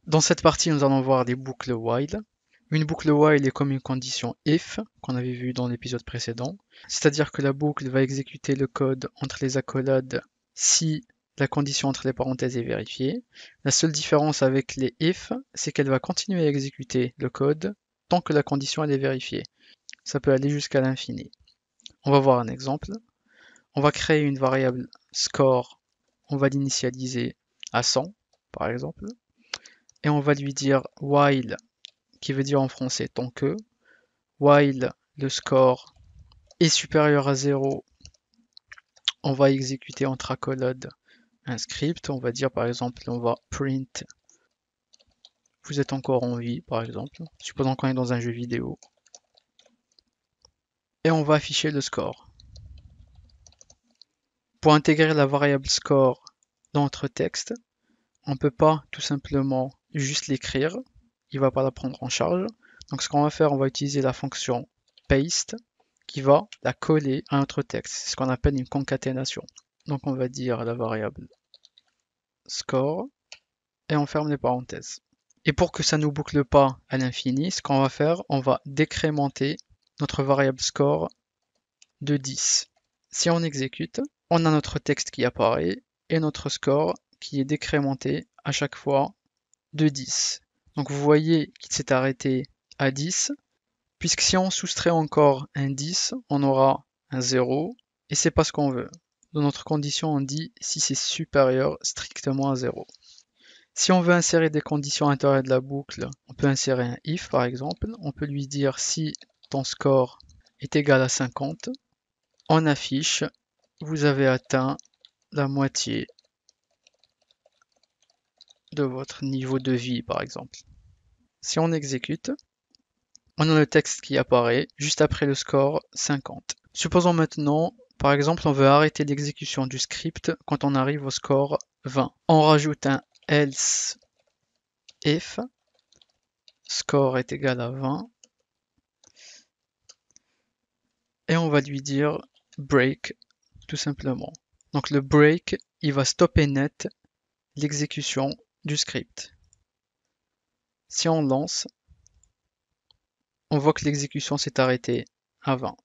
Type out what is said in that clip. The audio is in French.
Dans cette partie, nous allons voir des boucles while. Une boucle while est comme une condition if qu'on avait vu dans l'épisode précédent. C'est-à-dire que la boucle va exécuter le code entre les accolades si la condition entre les parenthèses est vérifiée. La seule différence avec les if, c'est qu'elle va continuer à exécuter le code tant que la condition elle est vérifiée. Ça peut aller jusqu'à l'infini. On va voir un exemple. On va créer une variable score, on va l'initialiser à 100 par exemple, et on va lui dire while, qui veut dire en français tant que, while le score est supérieur à 0, on va exécuter entre accolades un script, on va dire par exemple, on va print vous êtes encore en vie par exemple, supposons qu'on est dans un jeu vidéo, et on va afficher le score. Pour intégrer la variable score dans notre texte, on ne peut pas tout simplement juste l'écrire, il ne va pas la prendre en charge. Donc ce qu'on va faire, on va utiliser la fonction paste qui va la coller à notre texte. C'est ce qu'on appelle une concaténation. Donc on va dire la variable score et on ferme les parenthèses. Et pour que ça ne nous boucle pas à l'infini, ce qu'on va faire, on va décrémenter notre variable score de 10. Si on exécute, on a notre texte qui apparaît et notre score qui est décrémenté à chaque fois de 10. Donc vous voyez qu'il s'est arrêté à 10, puisque si on soustrait encore un 10, on aura un 0, et c'est pas ce qu'on veut. Dans notre condition, on dit si c'est supérieur strictement à 0. Si on veut insérer des conditions à l'intérieur de la boucle, on peut insérer un if par exemple, on peut lui dire si ton score est égal à 50, on affiche vous avez atteint la moitié de votre niveau de vie par exemple. Si on exécute, on a le texte qui apparaît juste après le score 50. Supposons maintenant, par exemple, on veut arrêter l'exécution du script quand on arrive au score 20. On rajoute un else if score est égal à 20 et on va lui dire break tout simplement. Donc le break, il va stopper net l'exécution du script. Si on lance, on voit que l'exécution s'est arrêtée à 20.